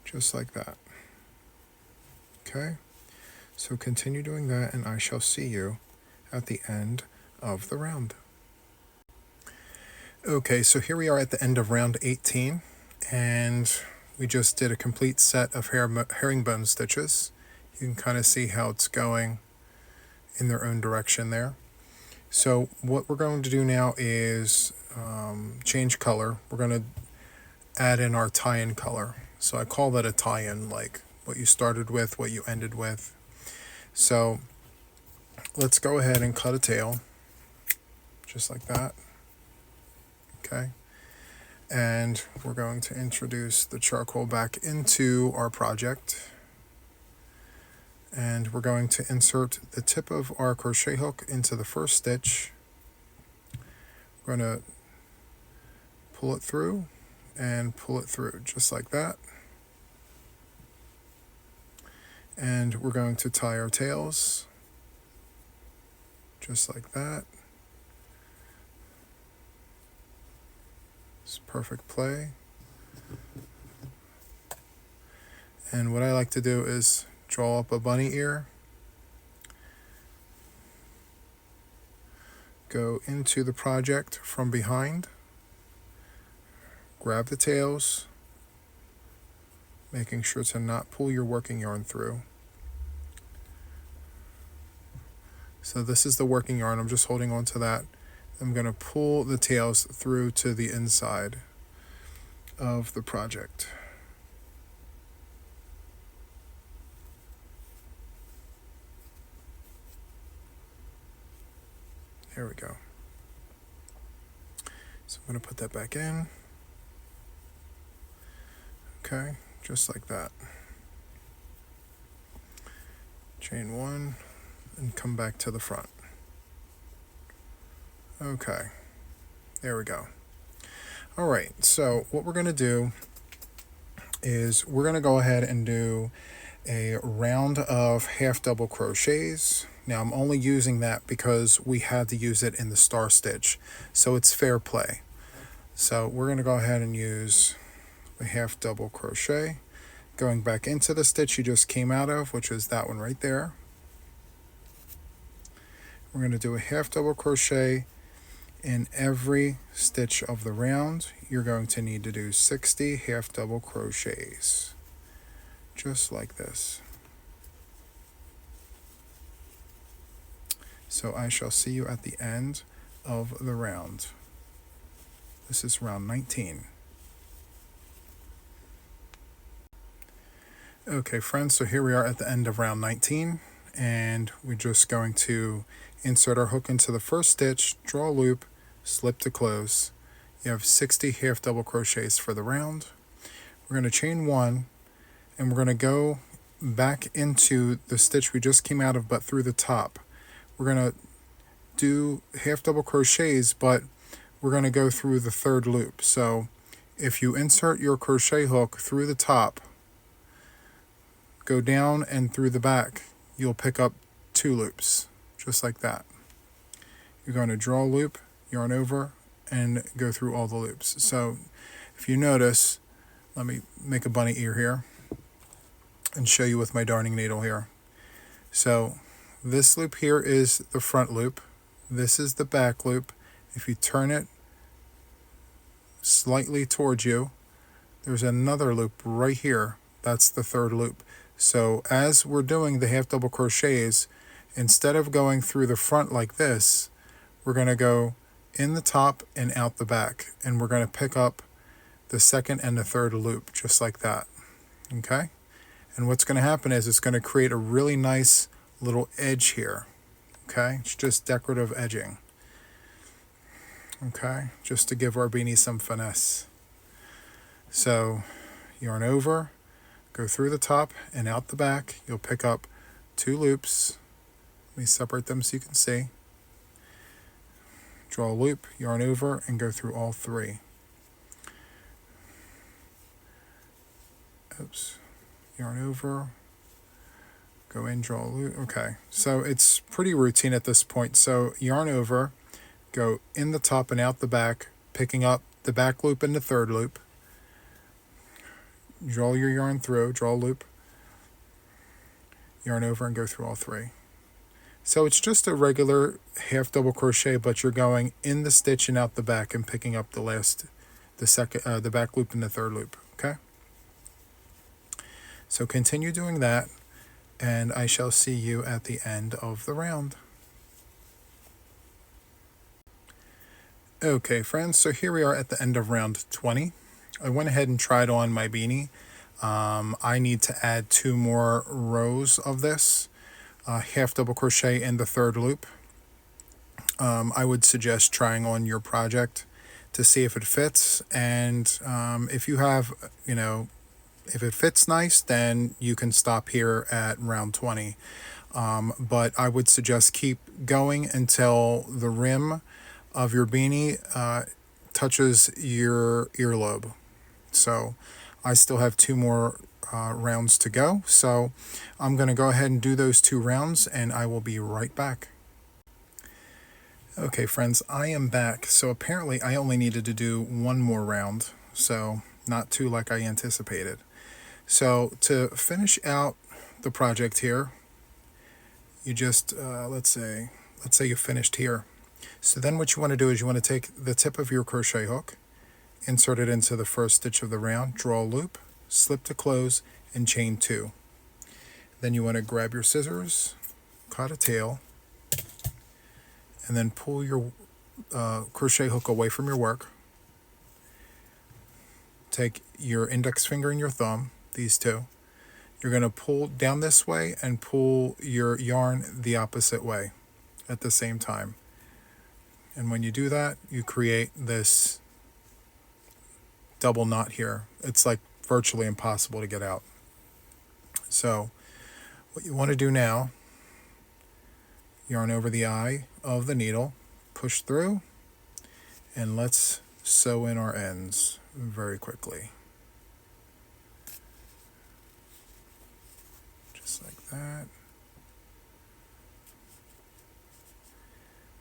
just like that. Okay, so continue doing that and I shall see you at the end of the round. Okay, so here we are at the end of round 18 and we just did a complete set of herringbone stitches. You can kind of see how it's going in their own direction there. So what we're going to do now is change color. We're going to add in our tie-in color. So I call that a tie-in, like what you started with, what you ended with. So let's go ahead and cut a tail, just like that. Okay, and we're going to introduce the charcoal back into our project, and we're going to insert the tip of our crochet hook into the first stitch. We're going to pull it through and pull it through just like that, and we're going to tie our tails just like that. It's perfect play. And what I like to do is draw up a bunny ear, go into the project from behind, grab the tails, making sure to not pull your working yarn through. So this is the working yarn, I'm just holding on to that. I'm going to pull the tails through to the inside of the project. There we go. So I'm going to put that back in. Okay, just like that. Chain one and come back to the front. Okay, there we go. All right, so what we're going to do is we're going to go ahead and do a round of half double crochets. Now I'm only using that because we had to use it in the star stitch, so it's fair play. So we're going to go ahead and use a half double crochet, going back into the stitch you just came out of, which is that one right there. We're going to do a half double crochet in every stitch of the round. You're going to need to do 60 half double crochets, just like this. So I shall see you at the end of the round. This is round 19. Okay friends, so here we are at the end of round 19, and we're just going to insert our hook into the first stitch, draw a loop, slip to close. You have 60 half double crochets for the round. We're going to chain one, and we're going to go back into the stitch we just came out of, but through the top. We're going to do half double crochets, but we're going to go through the third loop. So if you insert your crochet hook through the top, go down and through the back, you'll pick up 2 loops, just like that. You're going to draw a loop, yarn over, and go through all the loops. So if you notice, let me make a bunny ear here and show you with my darning needle here. So this loop here is the front loop, this is the back loop. If you turn it slightly towards you, there's another loop right here, that's the third loop. So as we're doing the half double crochets, instead of going through the front like this, we're going to go in the top and out the back, and we're going to pick up the second and the third loop just like that. Okay, and what's going to happen is it's going to create a really nice little edge here. Okay, it's just decorative edging. Okay, just to give our beanie some finesse. So yarn over, go through the top and out the back. You'll pick up 2 loops. Let me separate them so you can see. Draw a loop, yarn over, and go through all 3. Oops. Yarn over, go in, draw a loop. Okay, so it's pretty routine at this point. So yarn over, go in the top and out the back, picking up the back loop and the third loop. Draw your yarn through, draw a loop, yarn over, and go through all 3. So it's just a regular half double crochet, but you're going in the stitch and out the back and picking up the back loop and the third loop. Okay. So continue doing that, and I shall see you at the end of the round. Okay friends, so here we are at the end of round 20. I went ahead and tried on my beanie. I need to add 2 more rows of this half double crochet in the third loop. I would suggest trying on your project to see if it fits. And if you have, if it fits nice, then you can stop here at round 20. But I would suggest keep going until the rim of your beanie touches your earlobe. So I still have 2 more rounds to go. So I'm going to go ahead and do those 2 rounds, and I will be right back. Okay, friends, I am back. So apparently I only needed to do 1 more round, so not 2 like I anticipated. So to finish out the project here, you just, let's say you finished here. So then what you want to do is you want to take the tip of your crochet hook, insert it into the first stitch of the round, draw a loop, slip to close, and chain 2. Then you want to grab your scissors, cut a tail, and then pull your crochet hook away from your work. Take your index finger and your thumb, these 2. You're going to pull down this way and pull your yarn the opposite way at the same time. And when you do that, you create this double knot here. It's like virtually impossible to get out. So what you want to do now, yarn over the eye of the needle, push through, and let's sew in our ends very quickly. Just like that.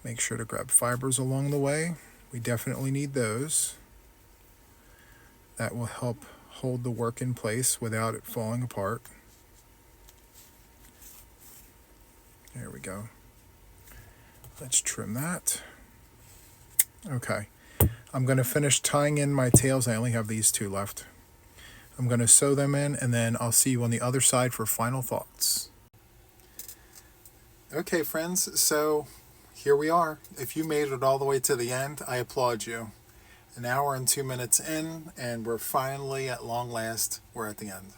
Make sure to grab fibers along the way. We definitely need those. That will help hold the work in place without it falling apart. There we go. Let's trim that. Okay, I'm going to finish tying in my tails. I only have these 2 left. I'm going to sew them in, and then I'll see you on the other side for final thoughts. Okay, friends, so here we are. If you made it all the way to the end, I applaud you. 1 hour and 2 minutes in, and we're finally, at long last, we're at the end.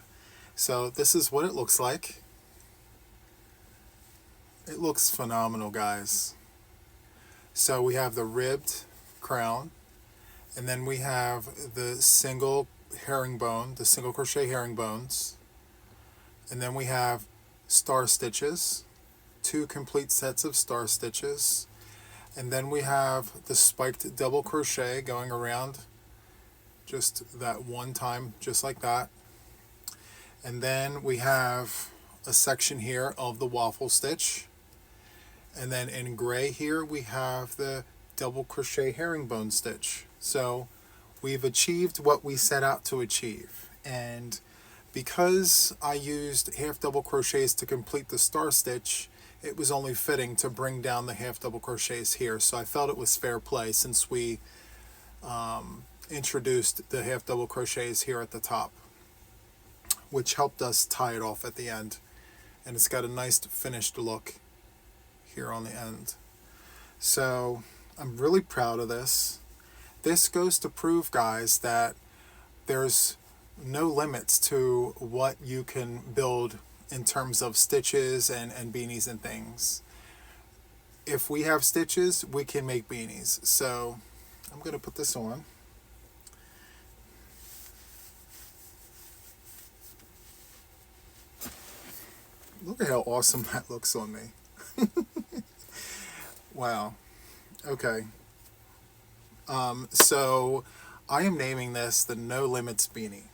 So this is what it looks like. It looks phenomenal, guys. So we have the ribbed crown, and then we have the single herringbone, the single crochet herringbones, and then we have star stitches, 2 complete sets of star stitches, and then we have the spiked double crochet going around just that 1 time, just like that. And then we have a section here of the waffle stitch. And then in gray here we have the double crochet herringbone stitch. So we've achieved what we set out to achieve. And because I used half double crochets to complete the star stitch, it was only fitting to bring down the half double crochets here. So I felt it was fair play since we introduced the half double crochets here at the top, which helped us tie it off at the end. And it's got a nice finished look here on the end. So I'm really proud of this. This goes to prove, guys, that there's no limits to what you can build in terms of stitches and beanies and things. If we have stitches, we can make beanies. So I'm going to put this on. Look at how awesome that looks on me. Wow. Okay. So I am naming this the No Limits Beanie,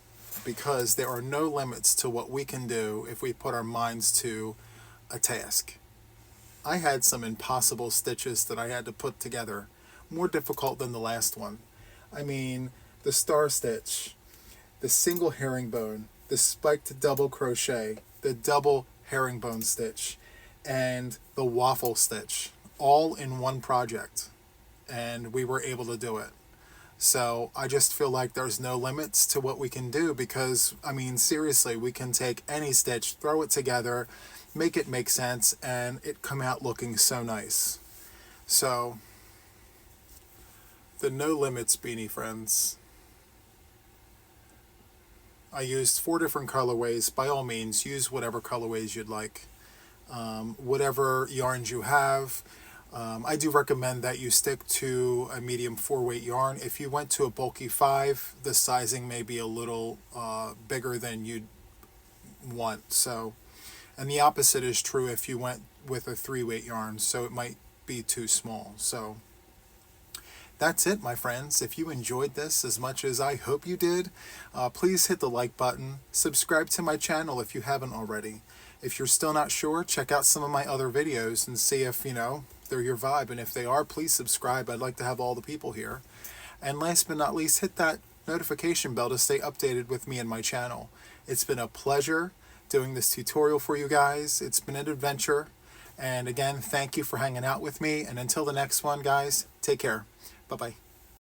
because there are no limits to what we can do if we put our minds to a task. I had some impossible stitches that I had to put together, more difficult than the last one. I mean, the star stitch, the single herringbone, the spiked double crochet, the double herringbone stitch, and the waffle stitch, all in one project, and we were able to do it. So I just feel like there's no limits to what we can do, because, I mean, seriously, we can take any stitch, throw it together, make it make sense, and it come out looking so nice. So, the No Limits Beanie, friends. I used 4 different colorways. By all means, use whatever colorways you'd like. Whatever yarns you have. I do recommend that you stick to a medium 4-weight yarn. If you went to a bulky 5, the sizing may be a little bigger than you'd want. So, and the opposite is true if you went with a 3-weight yarn, so it might be too small. So that's it, my friends. If you enjoyed this as much as I hope you did, please hit the like button. Subscribe to my channel if you haven't already. If you're still not sure, check out some of my other videos and see if, they're your vibe. And if they are, please subscribe. I'd like to have all the people here. And last but not least, hit that notification bell to stay updated with me and my channel. It's been a pleasure doing this tutorial for you guys. It's been an adventure. And again, thank you for hanging out with me. And until the next one, guys, take care. Bye-bye.